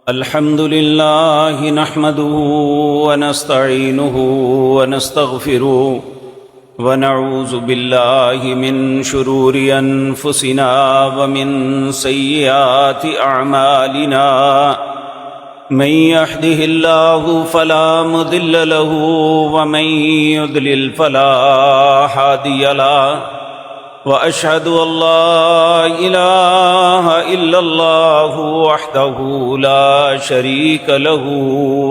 الحمد لله نحمده ونستعينه ونستغفره ونعوذ بالله من شرور أنفسنا ومن سيئات أعمالنا من يهده الله فلا مضل له ومن يضلل فلا هادي له وأشهد أن لا إله إلا الله وحده لا شريك له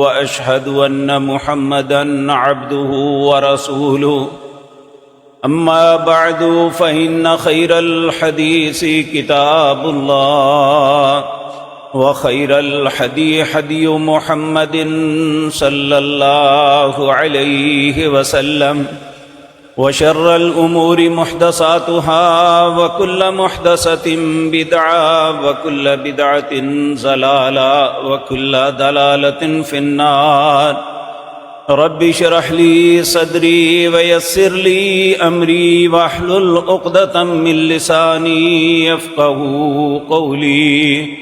وأشهد أن محمدًا عبده ورسوله أما بعد فإن خير الحديث كتاب الله وخير الهدي هدي محمد صلى الله عليه وسلم وشر الأمور محدثاتها وكل محدثة بدعة وكل بدعة ضلالة وكل ضلالة في النار رب اشرح لي صدري ويسر لي أمري واحلل عقدة من لساني يفقهوا قولي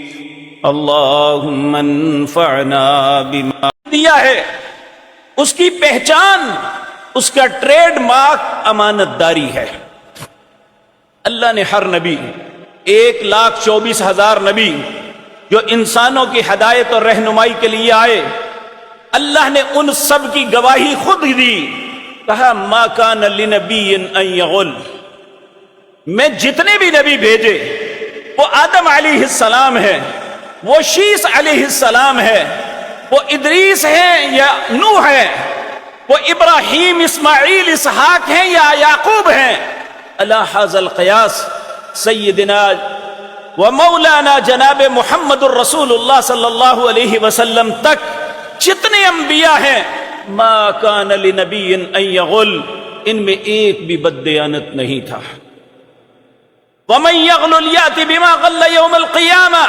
اللهم انفعنا بما دیا ہے اس کی پہچان، اس کا ٹریڈ مارک امانت داری ہے۔ اللہ نے ہر نبی 1,24,000 نبی جو انسانوں کی ہدایت اور رہنمائی کے لیے آئے، اللہ نے ان سب کی گواہی خود ہی دی۔ کہا ما کان لنبی ان یغل، میں جتنے بھی نبی بھیجے وہ آدم علیہ السلام ہے، وہ شیس علیہ السلام ہے، وہ ادریس ہے یا نوح ہے، وہ ابراہیم اسماعیل اسحاق ہیں یا یعقوب ہیں۔ الا ھذا القیاس سیدنا و مولانا جناب محمد الرسول اللہ صلی اللہ علیہ وسلم تک جتنے انبیاء ہیں، ما کان لنبی ان یغل، ان میں ایک بھی بددیانت نہیں تھا۔ ومن یغل یأتی بما غل یوم القیامہ،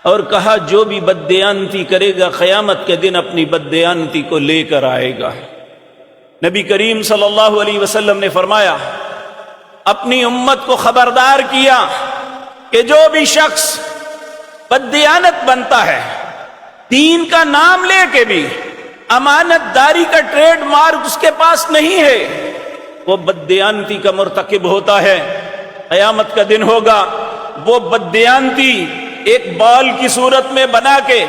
اور کہا جو بھی بددیانتی کرے گا قیامت کے دن اپنی بددیانتی کو لے کر آئے گا۔ نبی کریم صلی اللہ علیہ وسلم نے فرمایا، اپنی امت کو خبردار کیا کہ جو بھی شخص بددیانت بنتا ہے، دین کا نام لے کے بھی امانت داری کا ٹریڈ مارک اس کے پاس نہیں ہے، وہ بددیانتی کا مرتکب ہوتا ہے۔ قیامت کا دن ہوگا، وہ بددیانتی ایک بال کی صورت میں بنا کے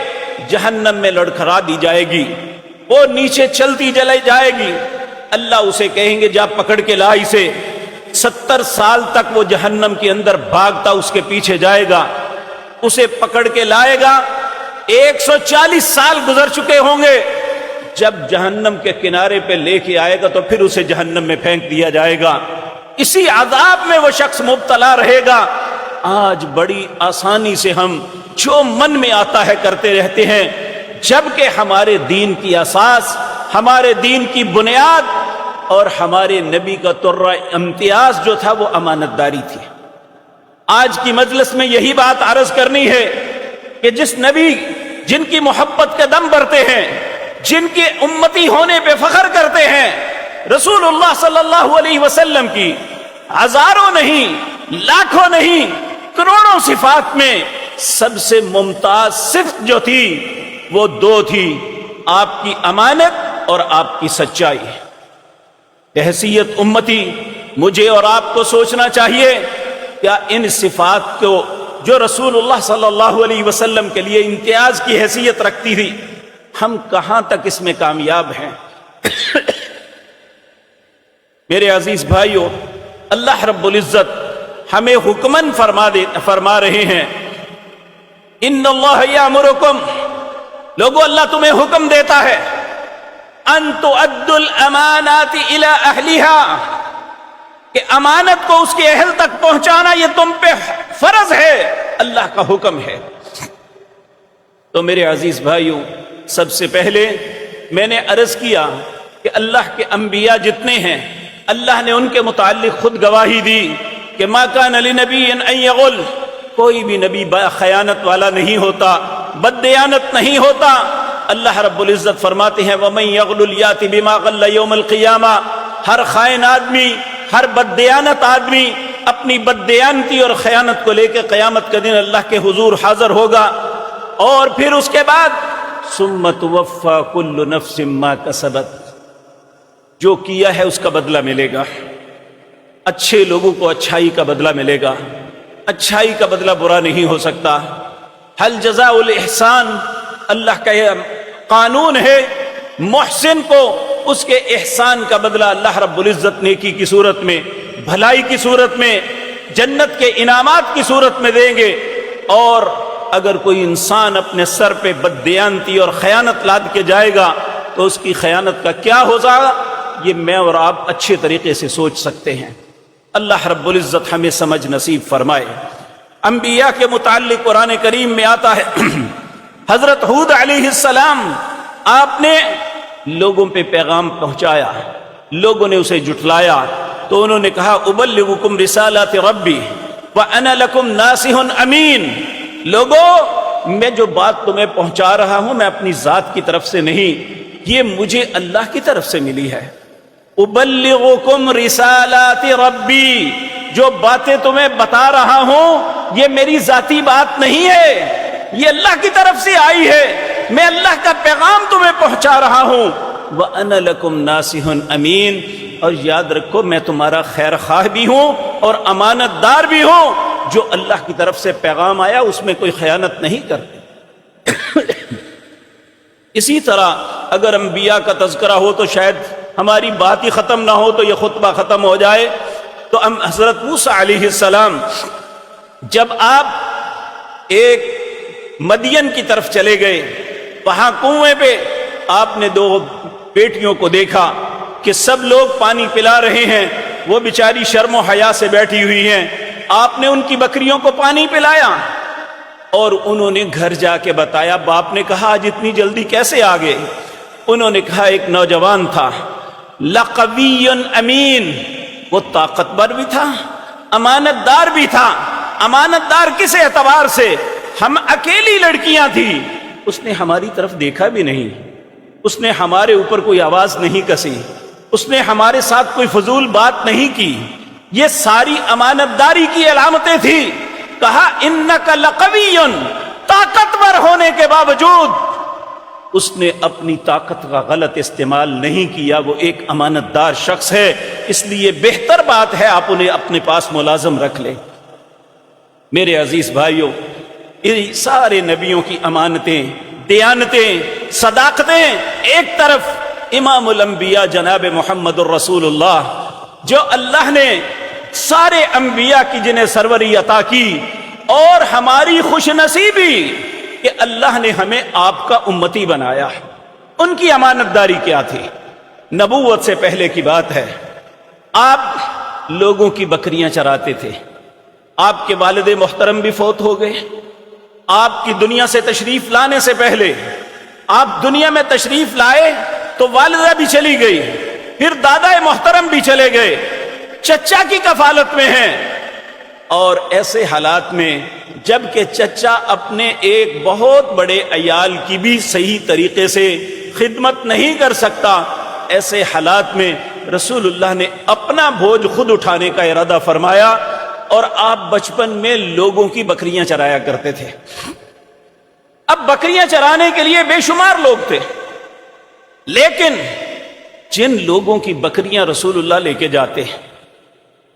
جہنم میں لڑکھرا دی جائے گی، وہ نیچے چلتی چلی جائے گی۔ اللہ اسے کہیں گے جا پکڑ کے لا اسے۔ 70 سال تک وہ جہنم کے اندر بھاگتا اس کے پیچھے جائے گا، اسے پکڑ کے لائے گا۔ 140 سال گزر چکے ہوں گے، جب جہنم کے کنارے پہ لے کے آئے گا تو پھر اسے جہنم میں پھینک دیا جائے گا۔ اسی عذاب میں وہ شخص مبتلا رہے گا۔ آج بڑی آسانی سے ہم جو من میں آتا ہے کرتے رہتے ہیں، جبکہ ہمارے دین کی اساس، ہمارے دین کی بنیاد اور ہمارے نبی کا ترہ امتیاز جو تھا وہ امانت داری تھی۔ آج کی مجلس میں یہی بات عرض کرنی ہے کہ جس نبی جن کی محبت کے دم بھرتے ہیں، جن کے امتی ہونے پہ فخر کرتے ہیں، رسول اللہ صلی اللہ علیہ وسلم کی ہزاروں نہیں، لاکھوں نہیں، کروڑوں صفات میں سب سے ممتاز صفت جو تھی وہ 2 تھی، آپ کی امانت اور آپ کی سچائی۔ بحیثیت امتی مجھے اور آپ کو سوچنا چاہیے، کیا ان صفات کو جو رسول اللہ صلی اللہ علیہ وسلم کے لیے امتیاز کی حیثیت رکھتی تھی، ہم کہاں تک اس میں کامیاب ہیں؟ میرے عزیز بھائیو، اللہ رب العزت ہمیں حکمن فرما رہے ہیں، ان اللہ یامرکم، لوگو اللہ تمہیں حکم دیتا ہے، ان تؤدوا الامانات الی اہلھا، کہ امانت کو اس کے اہل تک پہنچانا یہ تم پہ فرض ہے، اللہ کا حکم ہے۔ تو میرے عزیز بھائیو، سب سے پہلے میں نے عرض کیا کہ اللہ کے انبیاء جتنے ہیں، اللہ نے ان کے متعلق خود گواہی دی کہ ما کان لنبی ان یغل، کوئی بھی نبی خیانت والا نہیں ہوتا، بددیانت نہیں ہوتا۔ اللہ رب العزت فرماتے ہیں وَمَن يَغْلُ بِمَا غَلَّ يَوْمَ الْقِيَامَةِ، ہر خائن آدمی، ہر بددیانت آدمی اپنی بددیانتی اور خیانت کو لے کے قیامت کے دن اللہ کے حضور حاضر ہوگا، اور پھر اس کے بعد ثم توفی کل نفس ما کسبت، جو کیا ہے اس کا بدلہ ملے گا۔ اچھے لوگوں کو اچھائی کا بدلہ ملے گا، اچھائی کا بدلہ برا نہیں ہو سکتا۔ حل جزاء الاحسان، اللہ کا یہ قانون ہے، محسن کو اس کے احسان کا بدلہ اللہ رب العزت نیکی کی صورت میں، بھلائی کی صورت میں، جنت کے انعامات کی صورت میں دیں گے۔ اور اگر کوئی انسان اپنے سر پہ بددیانتی اور خیانت لاد کے جائے گا تو اس کی خیانت کا کیا ہوگا، یہ میں اور آپ اچھے طریقے سے سوچ سکتے ہیں۔ اللہ رب العزت ہمیں سمجھ نصیب فرمائے۔ انبیاء کے متعلق قرآن کریم میں آتا ہے، حضرت ہود علیہ السلام، آپ نے لوگوں پہ پیغام پہنچایا، لوگوں نے اسے جھٹلایا تو انہوں نے کہا ابلغکم رسالات ربی وانا لکم ناصح امین، لوگوں میں جو بات تمہیں پہنچا رہا ہوں میں اپنی ذات کی طرف سے نہیں، یہ مجھے اللہ کی طرف سے ملی ہے۔ ابلغکم رسالات ربی، جو باتیں تمہیں بتا رہا ہوں یہ میری ذاتی بات نہیں ہے، یہ اللہ کی طرف سے آئی ہے، میں اللہ کا پیغام تمہیں پہنچا رہا ہوں۔ وَأَنَا لَكُمْ نَاصِحٌ امین، اور یاد رکھو میں تمہارا خیر خواہ بھی ہوں اور امانت دار بھی ہوں، جو اللہ کی طرف سے پیغام آیا اس میں کوئی خیانت نہیں کرتے۔ اسی طرح اگر انبیاء کا تذکرہ ہو تو شاید ہماری بات ہی ختم نہ ہو، تو یہ خطبہ ختم ہو جائے۔ تو حضرت موسیٰ علیہ السلام جب آپ ایک مدین کی طرف چلے گئے، وہاں کنویں پہ آپ نے دو بیٹیوں کو دیکھا کہ سب لوگ پانی پلا رہے ہیں، وہ بیچاری شرم و حیا سے بیٹھی ہوئی ہیں، آپ نے ان کی بکریوں کو پانی پلایا اور انہوں نے گھر جا کے بتایا۔ باپ نے کہا آج اتنی جلدی کیسے آ گئے؟ انہوں نے کہا ایک نوجوان تھا، لقوی امین، وہ طاقتور بھی تھا، امانت دار بھی تھا۔ امانت دار کس اعتبار سے؟ ہم اکیلی لڑکیاں تھیں، اس نے ہماری طرف دیکھا بھی نہیں، اس نے ہمارے اوپر کوئی آواز نہیں کسی، اس نے ہمارے ساتھ کوئی فضول بات نہیں کی، یہ ساری امانت داری کی علامتیں تھیں۔ کہا انک لقوی، طاقتور ہونے کے باوجود اس نے اپنی طاقت کا غلط استعمال نہیں کیا، وہ ایک امانت دار شخص ہے، اس لیے بہتر بات ہے آپ انہیں اپنے پاس ملازم رکھ لیں۔ میرے عزیز بھائیوں، یہ سارے نبیوں کی امانتیں، دیانتیں، صداقتیں ایک طرف، امام الانبیاء جناب محمد الرسول اللہ، جو اللہ نے سارے انبیاء کی جنہیں سروری عطا کی، اور ہماری خوش نصیبی کہ اللہ نے ہمیں آپ کا امتی بنایا۔ ان کی امانت داری کیا تھی؟ نبوت سے پہلے کی بات ہے، آپ لوگوں کی بکریاں چراتے تھے، آپ کے والد محترم بھی فوت ہو گئے، آپ کی دنیا سے تشریف لانے سے پہلے آپ دنیا میں تشریف لائے تو والدہ بھی چلی گئی، پھر دادا محترم بھی چلے گئے، چچا کی کفالت میں ہیں، اور ایسے حالات میں جب کہ چچا اپنے ایک بہت بڑے عیال کی بھی صحیح طریقے سے خدمت نہیں کر سکتا، ایسے حالات میں رسول اللہ نے اپنا بوجھ خود اٹھانے کا ارادہ فرمایا، اور آپ بچپن میں لوگوں کی بکریاں چرایا کرتے تھے۔ اب بکریاں چرانے کے لیے بے شمار لوگ تھے، لیکن جن لوگوں کی بکریاں رسول اللہ لے کے جاتے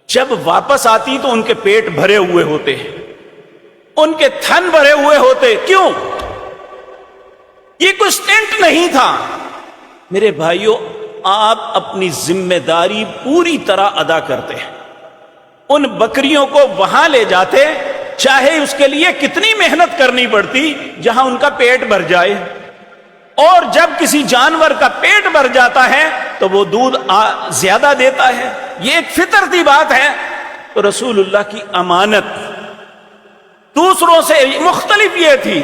جب واپس آتی تو ان کے پیٹ بھرے ہوئے ہوتے، ان کے تھن بھرے ہوئے ہوتے۔ کیوں؟ یہ کوئی سٹنٹ نہیں تھا۔ میرے بھائیوں، آپ اپنی ذمہ داری پوری طرح ادا کرتے ہیں، ان بکریوں کو وہاں لے جاتے، چاہے اس کے لیے کتنی محنت کرنی پڑتی جہاں ان کا پیٹ بھر جائے، اور جب کسی جانور کا پیٹ بھر جاتا ہے تو وہ دودھ زیادہ دیتا ہے، یہ ایک فطرتی بات ہے۔ تو رسول اللہ کی امانت دوسروں سے مختلف یہ تھی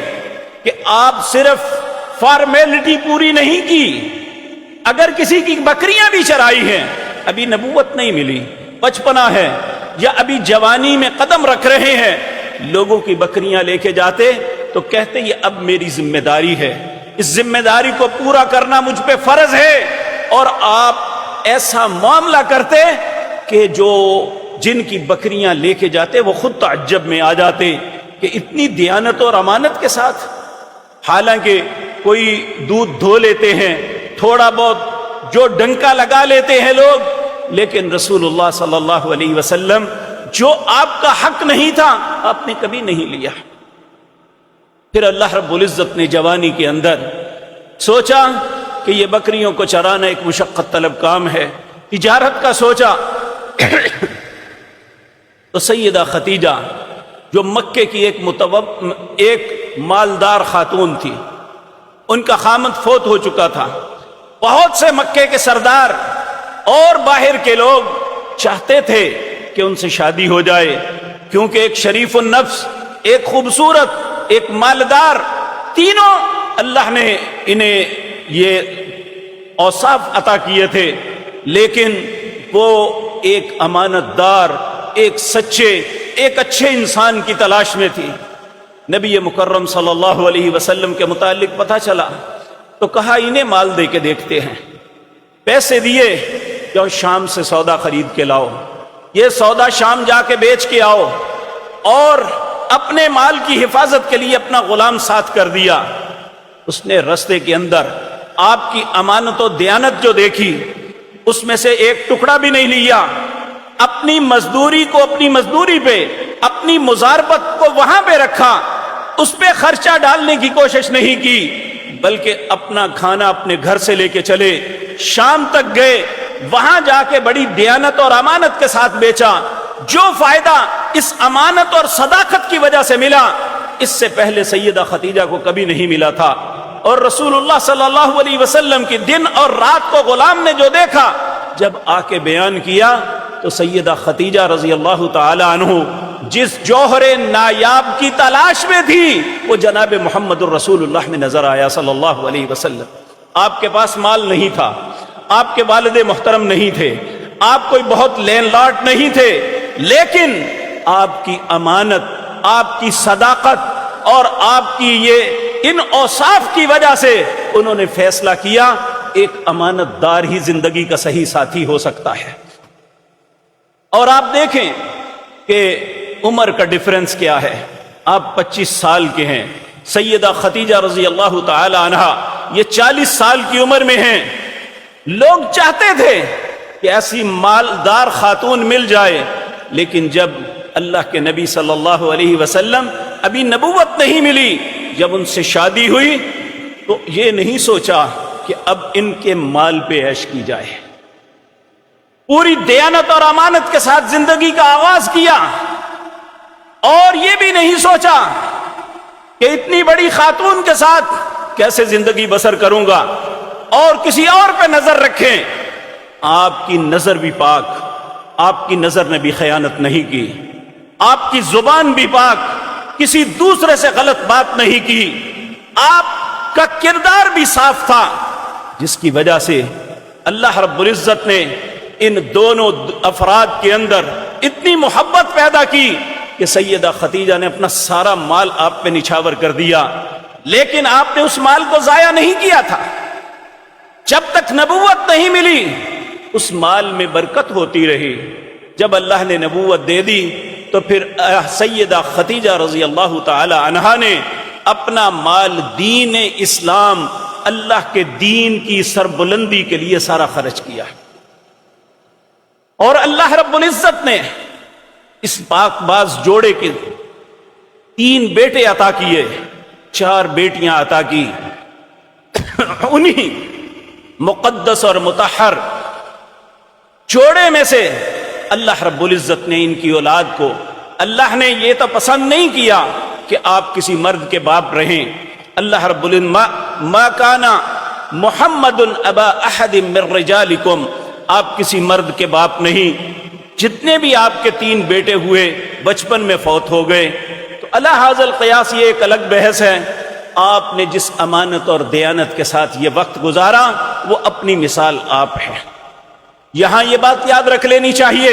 کہ آپ صرف فارمیلٹی پوری نہیں کی، اگر کسی کی بکریاں بھی چرائی ہیں، ابھی نبوت نہیں ملی، بچپنا ہے یا ابھی جوانی میں قدم رکھ رہے ہیں، لوگوں کی بکریاں لے کے جاتے تو کہتے یہ اب میری ذمہ داری ہے، اس ذمہ داری کو پورا کرنا مجھ پہ فرض ہے، اور آپ ایسا معاملہ کرتے کہ جو جن کی بکریاں لے کے جاتے وہ خود تعجب میں آ جاتے کہ اتنی دیانت اور امانت کے ساتھ، حالانکہ کوئی دودھ دھو لیتے ہیں، تھوڑا بہت جو ڈنکا لگا لیتے ہیں لوگ، لیکن رسول اللہ صلی اللہ علیہ وسلم جو آپ کا حق نہیں تھا آپ نے کبھی نہیں لیا۔ پھر اللہ رب العزت نے جوانی کے اندر سوچا کہ یہ بکریوں کو چرانا ایک مشقت طلب کام ہے، تجارت کا سوچا تو سیدہ خدیجہ جو مکے کی ایک مالدار خاتون تھی، ان کا خامند فوت ہو چکا تھا، بہت سے مکے کے سردار اور باہر کے لوگ چاہتے تھے کہ ان سے شادی ہو جائے، کیونکہ ایک شریف النفس، ایک خوبصورت، ایک مالدار، تینوں اللہ نے انہیں یہ اوصاف عطا کیے تھے، لیکن وہ ایک امانت دار، ایک سچے، ایک اچھے انسان کی تلاش میں تھی۔ نبی مکرم صلی اللہ علیہ وسلم کے متعلق پتہ چلا تو کہا انہیں مال دے کے دیکھتے ہیں، پیسے دیے کہ شام سے سودا خرید کے لاؤ، یہ سودا شام جا کے بیچ کے آؤ، اور اپنے مال کی حفاظت کے لیے اپنا غلام ساتھ کر دیا۔ اس نے رستے کے اندر آپ کی امانت و دیانت جو دیکھی، اس میں سے ایک ٹکڑا بھی نہیں لیا، اپنی مزدوری کو اپنی مزدوری پہ، اپنی مزاربت کو وہاں پہ رکھا، اس پہ خرچہ ڈالنے کی کوشش نہیں کی، بلکہ اپنا کھانا اپنے گھر سے لے کے چلے، شام تک گئے، وہاں جا کے بڑی دیانت اور امانت کے ساتھ بیچا۔ جو فائدہ اس امانت اور صداقت کی وجہ سے ملا، اس سے پہلے سیدہ خدیجہ کو کبھی نہیں ملا تھا۔ اور رسول اللہ صلی اللہ علیہ وسلم کی دن اور رات کو غلام نے جو دیکھا، جب آ کے بیان کیا تو سیدہ خدیجہ رضی اللہ تعالی عنہ جس جوہر نایاب کی تلاش میں تھی، وہ جناب محمد الرسول اللہ میں نظر آیا صلی اللہ علیہ وسلم۔ آپ کے پاس مال نہیں تھا، آپ کے والد محترم نہیں تھے، آپ کوئی بہت لین لاٹ نہیں تھے، لیکن آپ کی امانت، آپ کی صداقت اور آپ کی یہ ان اوصاف کی وجہ سے انہوں نے فیصلہ کیا ایک امانت دار ہی زندگی کا صحیح ساتھی ہو سکتا ہے۔ اور آپ دیکھیں کہ عمر کا ڈیفرنس کیا ہے، آپ 25 سال کے ہیں، سیدہ خدیجہ رضی اللہ تعالی عنہا یہ 40 سال کی عمر میں ہیں۔ لوگ چاہتے تھے کہ ایسی مالدار خاتون مل جائے، لیکن جب اللہ کے نبی صلی اللہ علیہ وسلم ابھی نبوت نہیں ملی، جب ان سے شادی ہوئی تو یہ نہیں سوچا کہ اب ان کے مال پہ عیش کی جائے، پوری دیانت اور امانت کے ساتھ زندگی کا آغاز کیا، اور یہ بھی نہیں سوچا کہ اتنی بڑی خاتون کے ساتھ کیسے زندگی بسر کروں گا اور کسی اور پہ نظر رکھیں۔ آپ کی نظر بھی پاک، آپ کی نظر نے بھی خیانت نہیں کی، آپ کی زبان بھی پاک، کسی دوسرے سے غلط بات نہیں کی، آپ کا کردار بھی صاف تھا، جس کی وجہ سے اللہ رب العزت نے ان دونوں افراد کے اندر اتنی محبت پیدا کی کہ سیدہ خدیجہ نے اپنا سارا مال آپ پہ نچھاور کر دیا، لیکن آپ نے اس مال کو ضائع نہیں کیا تھا۔ جب تک نبوت نہیں ملی اس مال میں برکت ہوتی رہی، جب اللہ نے نبوت دے دی تو پھر سیدہ خدیجہ رضی اللہ تعالی عنہا نے اپنا مال دین اسلام، اللہ کے دین کی سربلندی کے لیے سارا خرچ کیا، اور اللہ رب العزت نے اس پاک باز جوڑے کے 3 بیٹے عطا کیے، 4 بیٹیاں عطا کی۔ انہی مقدس اور مطہر جوڑے میں سے اللہ رب العزت نے ان کی اولاد کو، اللہ نے یہ تو پسند نہیں کیا کہ آپ کسی مرد کے باپ رہیں۔ اللہ رب العزت ما کان محمد ابا احد من رجالکم، آپ کسی مرد کے باپ نہیں۔ جتنے بھی آپ کے 3 بیٹے ہوئے بچپن میں فوت ہو گئے، تو اللہ حاضر القیاس یہ ایک الگ بحث ہے۔ آپ نے جس امانت اور دیانت کے ساتھ یہ وقت گزارا وہ اپنی مثال آپ ہے۔ یہاں یہ بات یاد رکھ لینی چاہیے،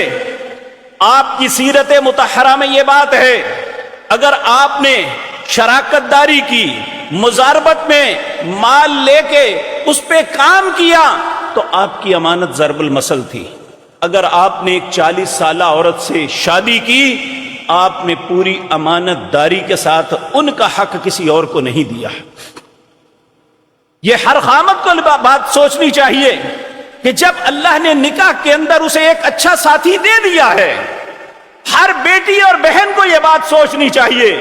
آپ کی سیرت مطہرہ میں یہ بات ہے، اگر آپ نے شراکت داری کی، مزاربت میں مال لے کے اس پہ کام کیا تو آپ کی امانت ضرب المثل تھی، اگر آپ نے ایک 40 سالہ عورت سے شادی کی، آپ نے پوری امانت داری کے ساتھ ان کا حق کسی اور کو نہیں دیا۔ یہ ہر خامد کو بات سوچنی چاہیے کہ جب اللہ نے نکاح کے اندر اسے ایک اچھا ساتھی دے دیا ہے، ہر بیٹی اور بہن کو یہ بات سوچنی چاہیے،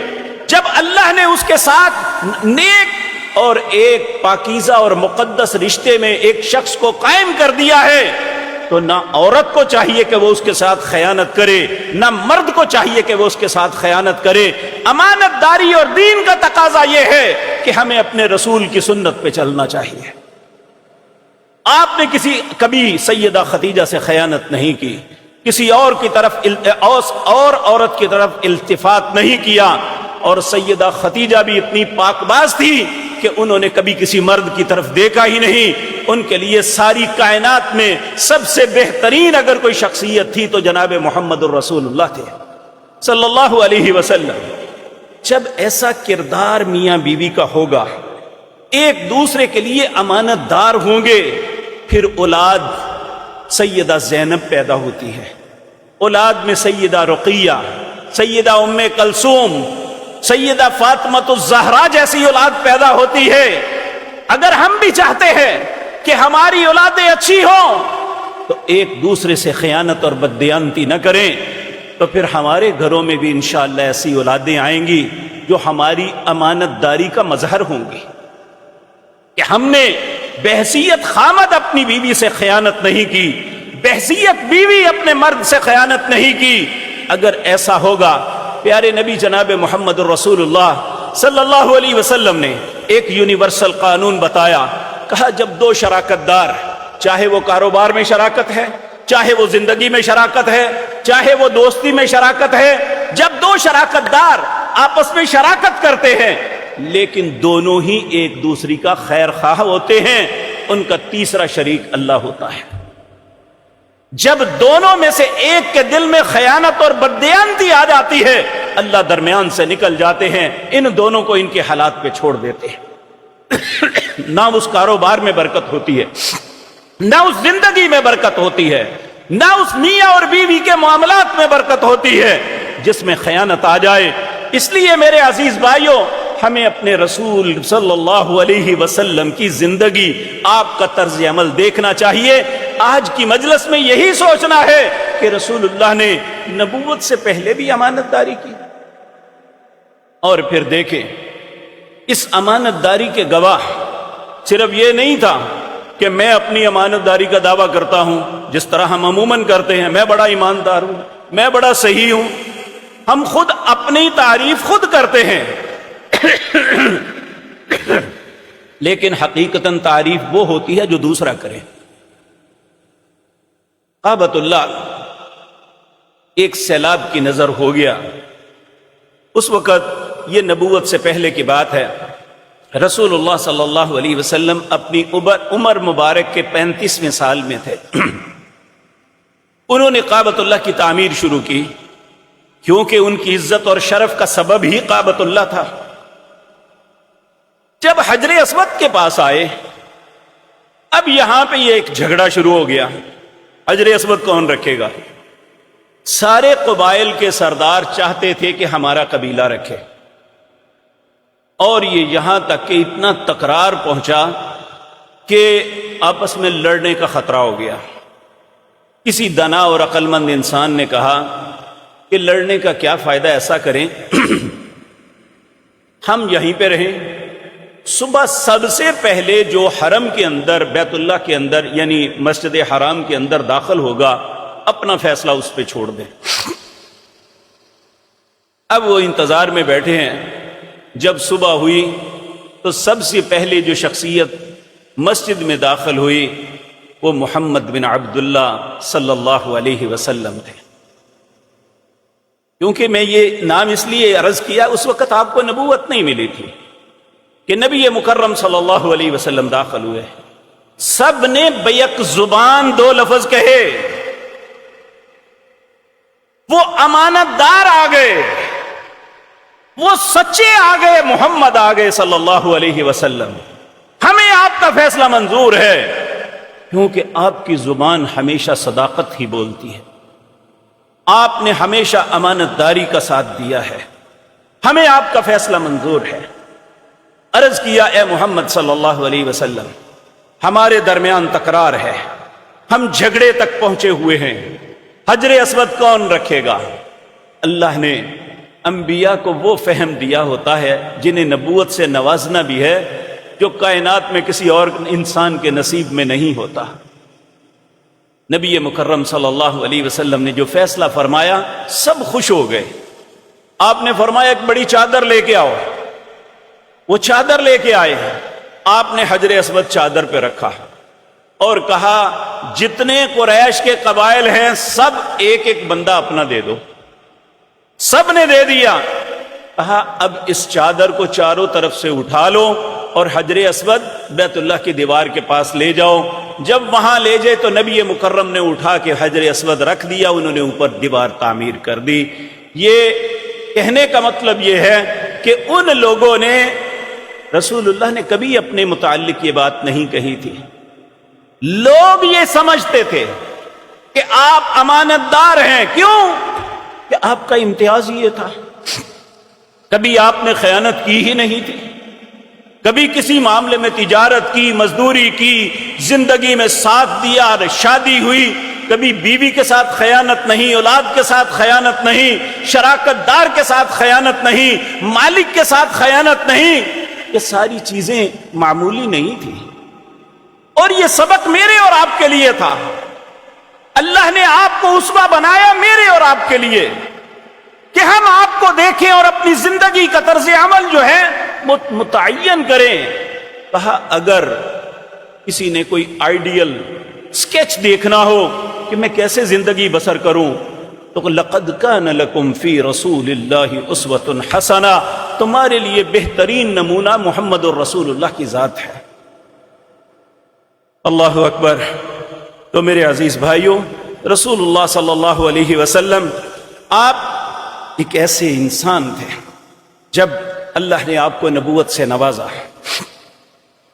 جب اللہ نے اس کے ساتھ نیک اور ایک پاکیزہ اور مقدس رشتے میں ایک شخص کو قائم کر دیا ہے، تو نہ عورت کو چاہیے کہ وہ اس کے ساتھ خیانت کرے، نہ مرد کو چاہیے کہ وہ اس کے ساتھ خیانت کرے۔ امانت داری اور دین کا تقاضا یہ ہے کہ ہمیں اپنے رسول کی سنت پہ چلنا چاہیے۔ آپ نے کبھی سیدہ خدیجہ سے خیانت نہیں کی، کسی اور کی طرف اور عورت کی طرف التفات نہیں کیا، اور سیدہ خدیجہ بھی اتنی پاک باز تھی کہ انہوں نے کبھی کسی مرد کی طرف دیکھا ہی نہیں۔ ان کے لیے ساری کائنات میں سب سے بہترین اگر کوئی شخصیت تھی تو جناب محمد الرسول اللہ تھے صلی اللہ علیہ وسلم۔ جب ایسا کردار میاں بیوی کا ہوگا، ایک دوسرے کے لیے امانت دار ہوں گے، پھر اولاد سیدہ زینب پیدا ہوتی ہے، اولاد میں سیدہ رقیہ، سیدہ ام کلثوم، سیدہ فاطمۃ الزہرا جیسی اولاد پیدا ہوتی ہے۔ اگر ہم بھی چاہتے ہیں کہ ہماری اولادیں اچھی ہوں تو ایک دوسرے سے خیانت اور بددیانتی نہ کریں، تو پھر ہمارے گھروں میں بھی انشاءاللہ ایسی اولادیں آئیں گی جو ہماری امانت داری کا مظہر ہوں گی کہ ہم نے بحیثیت خامد اپنی بیوی سے خیانت نہیں کی، بحیثیت بیوی اپنے مرد سے خیانت نہیں کی۔ اگر ایسا ہوگا، پیارے نبی جناب محمد الرسول اللہ صلی اللہ علیہ وسلم نے ایک یونیورسل قانون بتایا، کہا جب دو شراکت دار، چاہے وہ کاروبار میں شراکت ہے، چاہے وہ زندگی میں شراکت ہے، چاہے وہ دوستی میں شراکت ہے، جب دو شراکت دار آپس میں شراکت کرتے ہیں لیکن دونوں ہی ایک دوسری کا خیر خواہ ہوتے ہیں، ان کا تیسرا شریک اللہ ہوتا ہے۔ جب دونوں میں سے ایک کے دل میں خیانت اور بددیانتی آ جاتی ہے، اللہ درمیان سے نکل جاتے ہیں، ان دونوں کو ان کے حالات پہ چھوڑ دیتے ہیں۔ نہ اس کاروبار میں برکت ہوتی ہے، نہ اس زندگی میں برکت ہوتی ہے، نہ اس میاں اور بیوی کے معاملات میں برکت ہوتی ہے جس میں خیانت آ جائے۔ اس لیے میرے عزیز بھائیوں، ہمیں اپنے رسول صلی اللہ علیہ وسلم کی زندگی، آپ کا طرز عمل دیکھنا چاہیے۔ آج کی مجلس میں یہی سوچنا ہے کہ رسول اللہ نے نبوت سے پہلے بھی امانت داری کی، اور پھر دیکھیں اس امانت داری کے گواہ صرف یہ نہیں تھا کہ میں اپنی امانت داری کا دعویٰ کرتا ہوں جس طرح ہم عموماً کرتے ہیں، میں بڑا ایماندار ہوں، میں بڑا صحیح ہوں، ہم خود اپنی تعریف خود کرتے ہیں لیکن حقیقتاً تعریف وہ ہوتی ہے جو دوسرا کرے۔ کعبۃ اللہ ایک سیلاب کی نظر ہو گیا، اس وقت یہ نبوت سے پہلے کی بات ہے، رسول اللہ صلی اللہ علیہ وسلم اپنی عمر مبارک کے 35ویں سال میں تھے۔ انہوں نے کعبۃ اللہ کی تعمیر شروع کی، کیونکہ ان کی عزت اور شرف کا سبب ہی کعبۃ اللہ تھا۔ جب حجر اسود کے پاس آئے، اب یہاں پہ یہ ایک جھگڑا شروع ہو گیا، حجر اسود کون رکھے گا؟ سارے قبائل کے سردار چاہتے تھے کہ ہمارا قبیلہ رکھے، اور یہ یہاں تک کہ اتنا تکرار پہنچا کہ آپس میں لڑنے کا خطرہ ہو گیا۔ کسی دانا اور عقل مند انسان نے کہا کہ لڑنے کا کیا فائدہ، ایسا کریں ہم یہیں پہ رہیں، صبح سب سے پہلے جو حرم کے اندر، بیت اللہ کے اندر یعنی مسجد حرام کے اندر داخل ہوگا، اپنا فیصلہ اس پہ چھوڑ دیں۔ اب وہ انتظار میں بیٹھے ہیں، جب صبح ہوئی تو سب سے پہلے جو شخصیت مسجد میں داخل ہوئی وہ محمد بن عبداللہ صلی اللہ علیہ وسلم تھے۔ کیونکہ میں یہ نام اس لیے عرض کیا، اس وقت آپ کو نبوت نہیں ملی تھی کہ نبی مکرم صلی اللہ علیہ وسلم داخل ہوئے، سب نے بیک زبان دو لفظ کہے، وہ امانت دار آ گئے، وہ سچے آ گئے، محمد آ گئے صلی اللہ علیہ وسلم، ہمیں آپ کا فیصلہ منظور ہے۔ کیونکہ آپ کی زبان ہمیشہ صداقت ہی بولتی ہے، آپ نے ہمیشہ امانت داری کا ساتھ دیا ہے، ہمیں آپ کا فیصلہ منظور ہے۔ عرض کیا اے محمد صلی اللہ علیہ وسلم، ہمارے درمیان تکرار ہے، ہم جھگڑے تک پہنچے ہوئے ہیں، حجر اسود کون رکھے گا؟ اللہ نے انبیاء کو وہ فہم دیا ہوتا ہے جنہیں نبوت سے نوازنا بھی ہے، جو کائنات میں کسی اور انسان کے نصیب میں نہیں ہوتا۔ نبی مکرم صلی اللہ علیہ وسلم نے جو فیصلہ فرمایا سب خوش ہو گئے۔ آپ نے فرمایا ایک بڑی چادر لے کے آؤ، وہ چادر لے کے آئے، آپ نے حجر اسود چادر پہ رکھا اور کہا جتنے قریش کے قبائل ہیں سب ایک ایک بندہ اپنا دے دو۔ سب نے دے دیا۔ کہا اب اس چادر کو چاروں طرف سے اٹھا لو اور حجر اسود بیت اللہ کی دیوار کے پاس لے جاؤ۔ جب وہاں لے جائے تو نبی مکرم نے اٹھا کے حجر اسود رکھ دیا، انہوں نے اوپر دیوار تعمیر کر دی۔ یہ کہنے کا مطلب یہ ہے کہ ان لوگوں نے، رسول اللہ نے کبھی اپنے متعلق یہ بات نہیں کہی تھی، لوگ یہ سمجھتے تھے کہ آپ امانت دار ہیں۔ کیوں؟ کہ آپ کا امتیاز یہ تھا، کبھی آپ نے خیانت کی ہی نہیں تھی، کبھی کسی معاملے میں تجارت کی، مزدوری کی، زندگی میں ساتھ دیا، شادی ہوئی، کبھی بیوی کے ساتھ خیانت نہیں، اولاد کے ساتھ خیانت نہیں، شراکت دار کے ساتھ خیانت نہیں، مالک کے ساتھ خیانت نہیں۔ یہ ساری چیزیں معمولی نہیں تھی، اور یہ سبق میرے اور آپ کے لیے تھا۔ اللہ نے آپ کو اسوہ بنایا میرے اور آپ کے لیے کہ ہم آپ کو دیکھیں اور اپنی زندگی کا طرز عمل جو ہے متعین کریں۔ کہا اگر کسی نے کوئی آئیڈیل سکیچ دیکھنا ہو کہ میں کیسے زندگی بسر کروں تو لقد کان لکم فی رسول اللہ اسوۃ حسنہ، تمہارے لیے بہترین نمونہ محمد الرسول اللہ کی ذات ہے۔ اللہ اکبر۔ تو میرے عزیز بھائیوں، رسول اللہ صلی اللہ علیہ وسلم آپ ایک ایسے انسان تھے، جب اللہ نے آپ کو نبوت سے نوازا،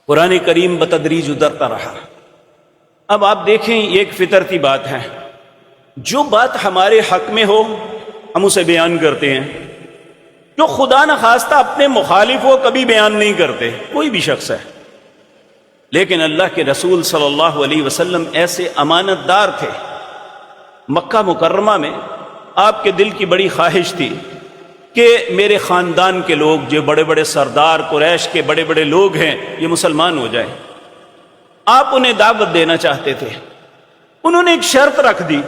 قرآن کریم بتدریج اترتا رہا۔ اب آپ دیکھیں، یہ ایک فطرتی بات ہے، جو بات ہمارے حق میں ہو ہم اسے بیان کرتے ہیں، جو خدا نخواستہ اپنے مخالف ہو کبھی بیان نہیں کرتے، کوئی بھی شخص ہے۔ لیکن اللہ کے رسول صلی اللہ علیہ وسلم ایسے امانت دار تھے۔ مکہ مکرمہ میں آپ کے دل کی بڑی خواہش تھی کہ میرے خاندان کے لوگ، جو بڑے بڑے سردار قریش کے بڑے بڑے لوگ ہیں، یہ مسلمان ہو جائیں۔ آپ انہیں دعوت دینا چاہتے تھے۔ انہوں نے ایک شرط رکھ دی،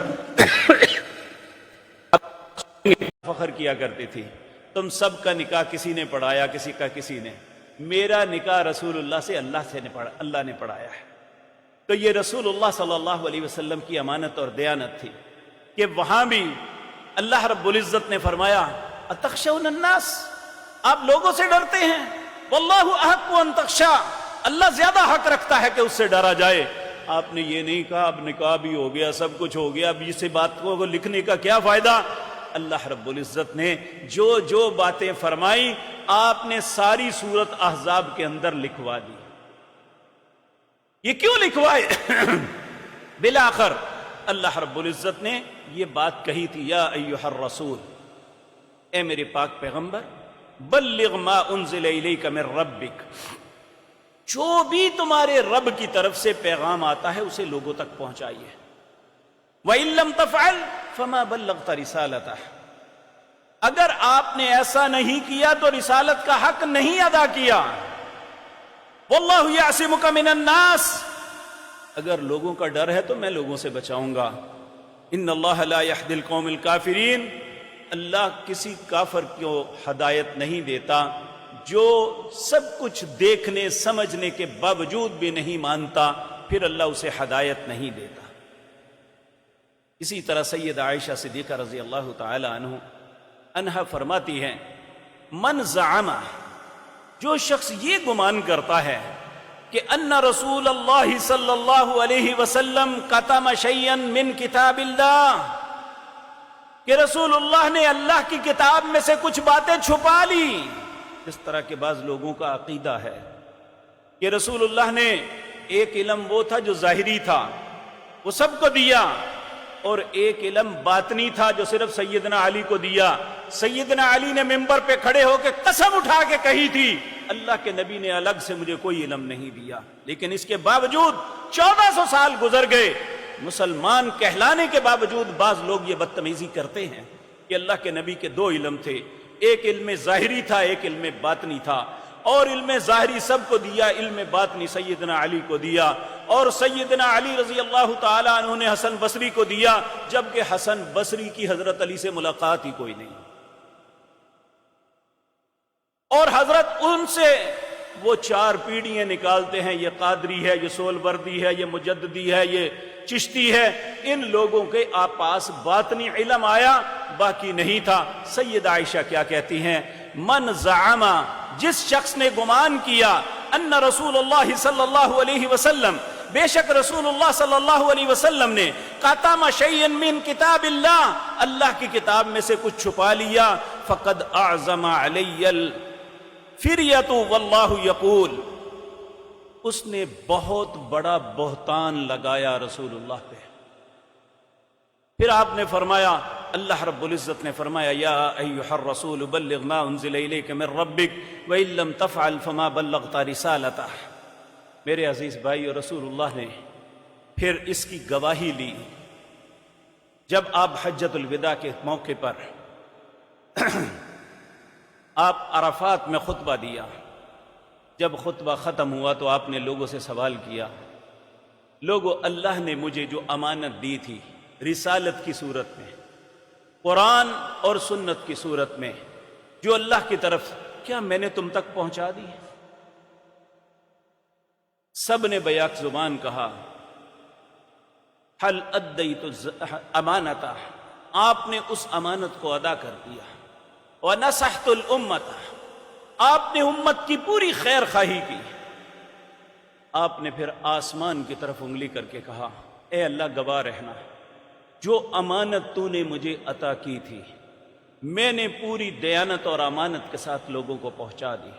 فخر کیا کرتی تھی، تم سب کا نکاح کسی نے پڑھایا، کسی کا کسی نے، میرا نکاح رسول اللہ سے اللہ نے پڑھایا ہے۔ تو یہ رسول اللہ صلی اللہ علیہ وسلم کی امانت اور دیانت تھی کہ وہاں بھی اللہ رب العزت نے فرمایا اتخشون الناس، آپ لوگوں سے ڈرتے ہیں، واللہ احق ان تخشا، اللہ زیادہ حق رکھتا ہے کہ اس سے ڈرا جائے۔ آپ نے یہ نہیں کہا اب نکاح بھی ہو گیا، سب کچھ ہو گیا، اب اس بات کو لکھنے کا کیا فائدہ۔ اللہ رب العزت نے جو جو باتیں فرمائی آپ نے ساری سورت احزاب کے اندر لکھوا دی۔ یہ کیوں لکھوائے؟ بالآخر اللہ رب العزت نے یہ بات کہی تھی، یا ایھا الرسول، اے میرے پاک پیغمبر، بلغ ما انزل الیک من ربک، جو بھی تمہارے رب کی طرف سے پیغام آتا ہے اسے لوگوں تک پہنچائیے۔ وَإِن لَّمْ تَفْعَلْ فَمَا بَلَّغْتَ رِسَالَتَهُ، اگر آپ نے ایسا نہیں کیا تو رسالت کا حق نہیں ادا کیا۔ وَاللَّهُ يَعْصِمُكَ مِنَ النَّاسِ، اگر لوگوں کا ڈر ہے تو میں لوگوں سے بچاؤں گا۔ إِنَّ اللَّهَ لَا يَهْدِي الْقَوْمَ الْكَافِرِينَ، اللہ کسی کافر کو ہدایت نہیں دیتا جو سب کچھ دیکھنے سمجھنے کے باوجود بھی نہیں مانتا، پھر اللہ اسے ہدایت نہیں دیتا۔ اسی طرح سید عائشہ صدیقہ رضی اللہ تعالی عنہا فرماتی ہیں، من زعم، جو شخص یہ گمان کرتا ہے کہ ان رسول اللہ صلی اللہ علیہ وسلم کتم شیئا من کتاب اللہ، کہ رسول اللہ نے اللہ کی کتاب میں سے کچھ باتیں چھپا لی۔ اس طرح کے بعض لوگوں کا عقیدہ ہے کہ رسول اللہ نے ایک علم وہ تھا جو ظاہری تھا، وہ سب کو دیا، اور ایک علم باطنی تھا جو صرف سیدنا علی کو دیا۔ سیدنا علی نے ممبر پہ کھڑے ہو کے قسم اٹھا کے کہی تھی اللہ کے نبی نے الگ سے مجھے کوئی علم نہیں دیا، لیکن اس کے باوجود 1400 سال گزر گئے، مسلمان کہلانے کے باوجود بعض لوگ یہ بدتمیزی کرتے ہیں کہ اللہ کے نبی کے 2 علم تھے، ایک علم ظاہری تھا، ایک علم باطنی تھا، اور علم ظاہری سب کو دیا، علم باطنی سیدنا علی کو دیا، اور سیدنا علی رضی اللہ تعالی عنہ نے حسن بصری کو دیا، جبکہ حسن بصری کی حضرت علی سے ملاقات ہی کوئی نہیں، اور حضرت ان سے وہ 4 پیڑھیاں نکالتے ہیں، یہ قادری ہے، یہ سولوردی ہے، یہ مجددی ہے، یہ چشتی ہے، ان لوگوں کے پاس باطنی علم آیا، باقی نہیں تھا۔ سید عائشہ کیا کہتی ہیں؟ من زعم، جس شخص نے گمان کیا، ان رسول اللہ صلی اللہ علیہ وسلم، بے شک رسول اللہ صلی اللہ علیہ وسلم نے قاتم شیئا من کتاب اللہ، اللہ کی کتاب میں سے کچھ چھپا لیا، فقد اعظم علی الفریۃ واللہ یقول، اس نے بہت بڑا بہتان لگایا رسول اللہ پہ۔ پھر آپ نے فرمایا، اللہ رب العزت نے فرمایا، یا ایھا الرسول بلغ ما انزل الیک من ربک وان لم تفعل فما بلغت رسالتہ۔ میرے عزیز بھائی، اور رسول اللہ نے پھر اس کی گواہی لی جب آپ حجۃ الوداع کے موقع پر آپ عرفات میں خطبہ دیا۔ جب خطبہ ختم ہوا تو آپ نے لوگوں سے سوال کیا، لوگوں، اللہ نے مجھے جو امانت دی تھی رسالت کی صورت میں، قرآن اور سنت کی صورت میں، جو اللہ کی طرف، کیا میں نے تم تک پہنچا دی؟ سب نے بیاک زبان کہا، حل ادیت امانتہ، آپ نے اس امانت کو ادا کر دیا، ونصحت الامۃ، آپ نے امت کی پوری خیر خواہی کی۔ آپ نے پھر آسمان کی طرف انگلی کر کے کہا، اے اللہ گواہ رہنا، جو امانت تو نے مجھے عطا کی تھی میں نے پوری دیانت اور امانت کے ساتھ لوگوں کو پہنچا دی۔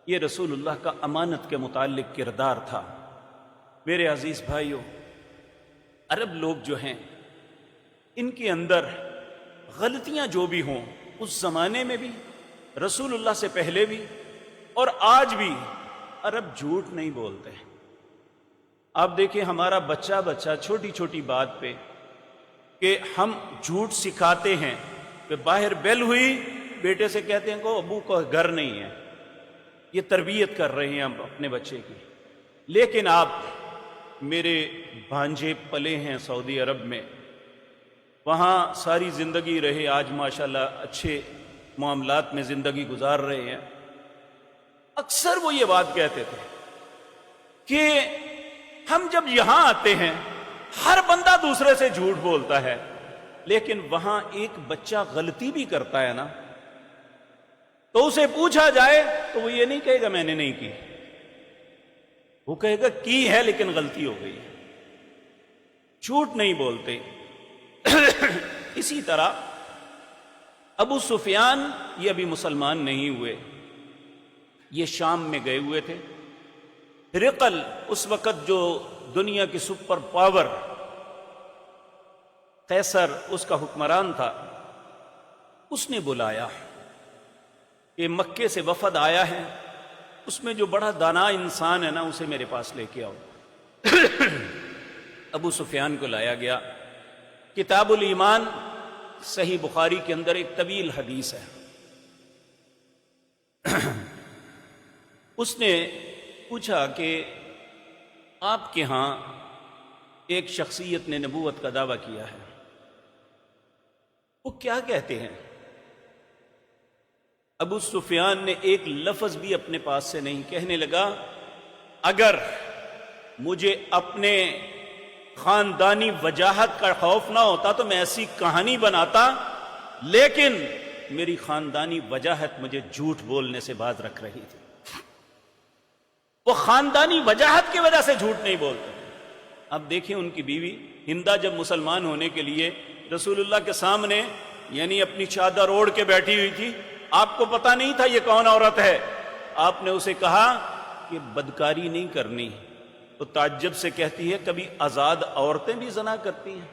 یہ رسول اللہ کا امانت کے متعلق کردار تھا۔ میرے عزیز بھائیوں، عرب لوگ جو ہیں، ان کے اندر غلطیاں جو بھی ہوں، اس زمانے میں بھی، رسول اللہ سے پہلے بھی، اور آج بھی عرب جھوٹ نہیں بولتے۔ آپ دیکھیں، ہمارا بچہ چھوٹی چھوٹی بات پہ کہ ہم جھوٹ سکھاتے ہیں، کہ باہر بیل ہوئی، بیٹے سے کہتے ہیں کہ ابو کو گھر نہیں ہے، یہ تربیت کر رہے ہیں ہم اپنے بچے کی۔ لیکن آپ، میرے بھانجے پلے ہیں سعودی عرب میں، وہاں ساری زندگی رہے، آج ماشاءاللہ اچھے معاملات میں زندگی گزار رہے ہیں۔ اکثر وہ یہ بات کہتے تھے کہ ہم جب یہاں آتے ہیں ہر بندہ دوسرے سے جھوٹ بولتا ہے، لیکن وہاں ایک بچہ غلطی بھی کرتا ہے نا، تو اسے پوچھا جائے تو وہ یہ نہیں کہے گا میں نے نہیں کی، وہ کہے گا کی ہے لیکن غلطی ہو گئی ہے۔ جھوٹ نہیں بولتے۔ اسی طرح ابو سفیان، یہ ابھی مسلمان نہیں ہوئے، یہ شام میں گئے ہوئے تھے۔ ہرقل اس وقت جو دنیا کی سپر پاور، قیصر اس کا حکمران تھا، اس نے بلایا کہ مکے سے وفد آیا ہے، اس میں جو بڑا دانا انسان ہے نا، اسے میرے پاس لے کے آؤ۔ ابو سفیان کو لایا گیا۔ کتاب الایمان صحیح بخاری کے اندر ایک طویل حدیث ہے۔ اس نے پوچھا کہ آپ کے ہاں ایک شخصیت نے نبوت کا دعویٰ کیا ہے، وہ کیا کہتے ہیں؟ ابو سفیان نے ایک لفظ بھی اپنے پاس سے نہیں، کہنے لگا اگر مجھے اپنے خاندانی وجاہت کا خوف نہ ہوتا تو میں ایسی کہانی بناتا، لیکن میری خاندانی وجاہت مجھے جھوٹ بولنے سے باز رکھ رہی تھی۔ وہ خاندانی وجاہت کی وجہ سے جھوٹ نہیں بولتے۔ اب دیکھیں ان کی بیوی ہندا جب مسلمان ہونے کے لیے رسول اللہ کے سامنے یعنی اپنی چادر اوڑھ کے بیٹھی ہوئی تھی، آپ کو پتا نہیں تھا یہ کون عورت ہے۔ آپ نے اسے کہا کہ بدکاری نہیں کرنی، تو تعجب سے کہتی ہے کبھی آزاد عورتیں بھی زنا کرتی ہیں؟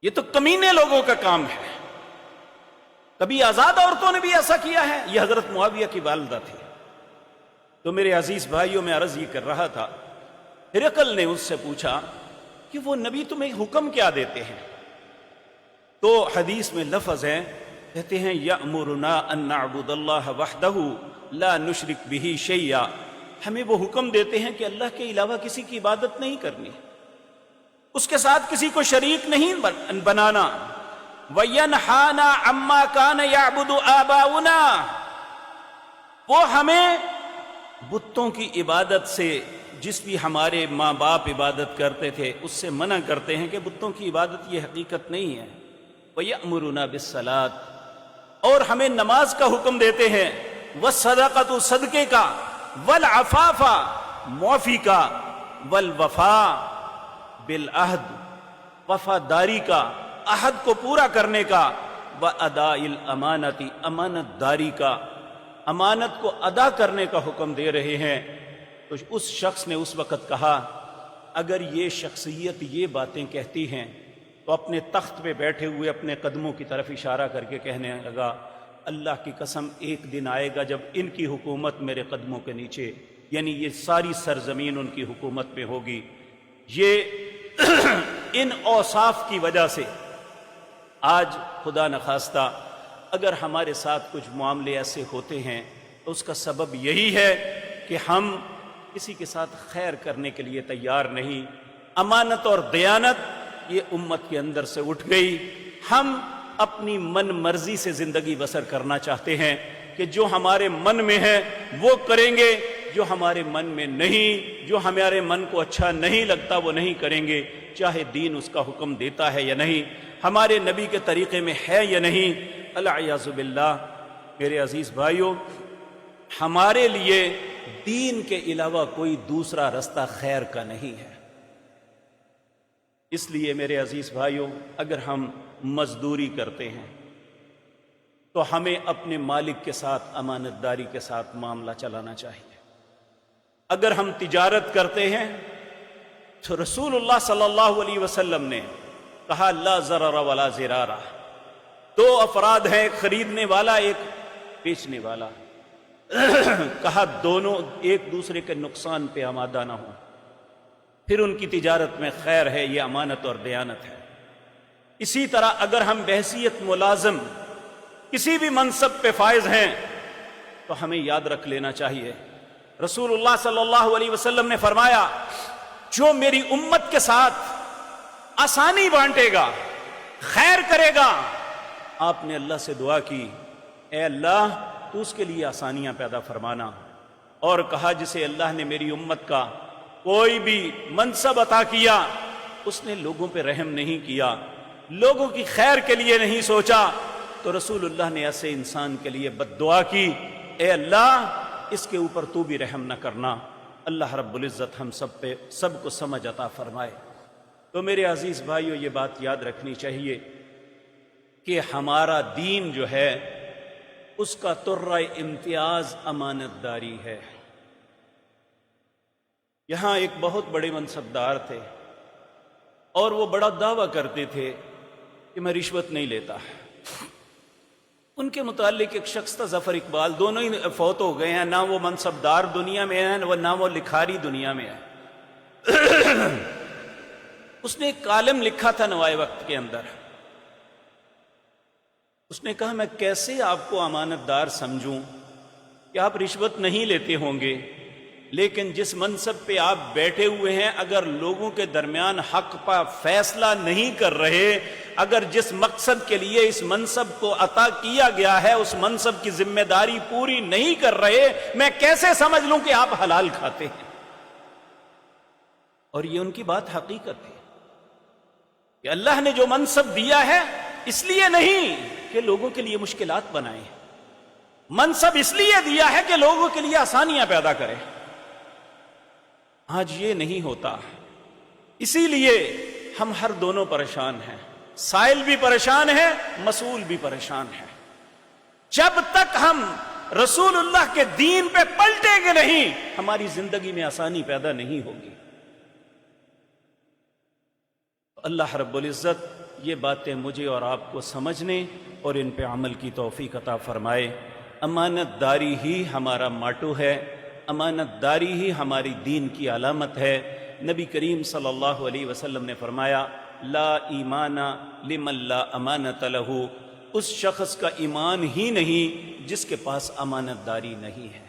یہ تو کمینے لوگوں کا کام ہے. کبھی آزاد عورتوں نے بھی ایسا کیا ہے؟ یہ حضرت معاویہ کی والدہ تھی. تو میرے عزیز بھائیوں، میں عرض یہ کر رہا تھا، ہرقل نے اس سے پوچھا کہ وہ نبی تمہیں حکم کیا دیتے ہیں؟ تو حدیث میں لفظ ہے، کہتے ہیں یأمرنا ان نعبد اللہ وحدہ لا نشرک بہ شیئا. ہمیں وہ حکم دیتے ہیں کہ اللہ کے علاوہ کسی کی عبادت نہیں کرنی، اس کے ساتھ کسی کو شریک نہیں بنانا. وَيَنْحَانَا عَمَّا كَانَ يَعْبُدُ آبَاؤُنَا. وہ ہمیں بتوں کی عبادت سے، جس بھی ہمارے ماں باپ عبادت کرتے تھے، اس سے منع کرتے ہیں کہ بتوں کی عبادت یہ حقیقت نہیں ہے. وَيَأْمُرُنَا بِالصَّلَاةِ. اور ہمیں نماز کا حکم دیتے ہیں، وَالصَّدَقَةُ صدقے کا، وَالْعَفَافَ معافی کا، وَالْوَفَاء بِالْعَهْدِ وفاداری کا، عہد کو پورا کرنے کا، وَأَدَاءِ الْأَمَانَةِ امانت داری کا، امانت کو ادا کرنے کا حکم دے رہے ہیں. تو اس شخص نے اس وقت کہا اگر یہ شخصیت یہ باتیں کہتی ہیں تو اپنے تخت پہ بیٹھے ہوئے اپنے قدموں کی طرف اشارہ کر کے کہنے لگا اللہ کی قسم ایک دن آئے گا جب ان کی حکومت میرے قدموں کے نیچے، یعنی یہ ساری سرزمین ان کی حکومت میں ہوگی. یہ ان اوصاف کی وجہ سے آج خدا نخواستہ اگر ہمارے ساتھ کچھ معاملے ایسے ہوتے ہیں تو اس کا سبب یہی ہے کہ ہم کسی کے ساتھ خیر کرنے کے لیے تیار نہیں. امانت اور دیانت یہ امت کے اندر سے اٹھ گئی. ہم اپنی من مرضی سے زندگی بسر کرنا چاہتے ہیں کہ جو ہمارے من میں ہے وہ کریں گے، جو ہمارے من میں نہیں، جو ہمارے من کو اچھا نہیں لگتا وہ نہیں کریں گے، چاہے دین اس کا حکم دیتا ہے یا نہیں، ہمارے نبی کے طریقے میں ہے یا نہیں. العیاذ باللہ. میرے عزیز بھائیوں، ہمارے لیے دین کے علاوہ کوئی دوسرا رستہ خیر کا نہیں ہے. اس لیے میرے عزیز بھائیوں، اگر ہم مزدوری کرتے ہیں تو ہمیں اپنے مالک کے ساتھ امانت داری کے ساتھ معاملہ چلانا چاہیے. اگر ہم تجارت کرتے ہیں تو رسول اللہ صلی اللہ علیہ وسلم نے کہا لا ضرر ولا ضرار. دو افراد ہیں، ایک خریدنے والا ایک بیچنے والا. کہا دونوں ایک دوسرے کے نقصان پہ آمادہ نہ ہوں، پھر ان کی تجارت میں خیر ہے. یہ امانت اور دیانت ہے. اسی طرح اگر ہم بحیثیت ملازم کسی بھی منصب پہ فائز ہیں تو ہمیں یاد رکھ لینا چاہیے رسول اللہ صلی اللہ علیہ وسلم نے فرمایا جو میری امت کے ساتھ آسانی بانٹے گا، خیر کرے گا. آپ نے اللہ سے دعا کی اے اللہ تو اس کے لیے آسانیاں پیدا فرمانا، اور کہا جسے اللہ نے میری امت کا کوئی بھی منصب عطا کیا اس نے لوگوں پہ رحم نہیں کیا، لوگوں کی خیر کے لیے نہیں سوچا، تو رسول اللہ نے ایسے انسان کے لیے بد دعا کی اے اللہ اس کے اوپر تو بھی رحم نہ کرنا. اللہ رب العزت ہم سب کو سمجھ عطا فرمائے. تو میرے عزیز بھائیو، یہ بات یاد رکھنی چاہیے کہ ہمارا دین جو ہے اس کا ترہ امتیاز امانت داری ہے. یہاں ایک بہت بڑے منصبدار تھے اور وہ بڑا دعویٰ کرتے تھے کہ میں رشوت نہیں لیتا. ان کے متعلق ایک شخص تھا ظفر اقبال، دونوں ہی فوت ہو گئے ہیں، نہ وہ منصبدار دنیا میں ہیں نہ وہ لکھاری دنیا میں ہے. اس نے ایک کالم لکھا تھا نوائے وقت کے اندر. اس نے کہا میں کیسے آپ کو امانت دار سمجھوں کہ آپ رشوت نہیں لیتے ہوں گے، لیکن جس منصب پہ آپ بیٹھے ہوئے ہیں اگر لوگوں کے درمیان حق پا فیصلہ نہیں کر رہے، اگر جس مقصد کے لیے اس منصب کو عطا کیا گیا ہے اس منصب کی ذمہ داری پوری نہیں کر رہے، میں کیسے سمجھ لوں کہ آپ حلال کھاتے ہیں؟ اور یہ ان کی بات حقیقت ہے کہ اللہ نے جو منصب دیا ہے اس لیے نہیں کہ لوگوں کے لیے مشکلات بنائے، منصب اس لیے دیا ہے کہ لوگوں کے لیے آسانیاں پیدا کرے. آج یہ نہیں ہوتا، اسی لیے ہم ہر دونوں پریشان ہیں، سائل بھی پریشان ہے، مسئول بھی پریشان ہے. جب تک ہم رسول اللہ کے دین پہ پلٹیں گے نہیں، ہماری زندگی میں آسانی پیدا نہیں ہوگی۔ اللہ رب العزت یہ باتیں مجھے اور آپ کو سمجھنے اور ان پہ عمل کی توفیق عطا فرمائے۔ امانت داری ہی ہمارا ماٹو ہے، امانت داری ہی ہماری دین کی علامت ہے۔ نبی کریم صلی اللہ علیہ وسلم نے فرمایا لا ایمان لمن لا امانت لہ، اس شخص کا ایمان ہی نہیں جس کے پاس امانت داری نہیں ہے۔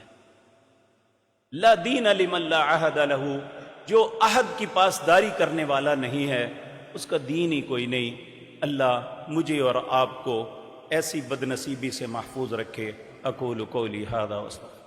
لا دین لمن لا عہد لہ، جو عہد کی پاسداری کرنے والا نہیں ہے اس کا دین ہی کوئی نہیں۔ اللہ مجھے اور آپ کو ایسی بدنصیبی سے محفوظ رکھے۔ اقول قولی ھذا واستغفر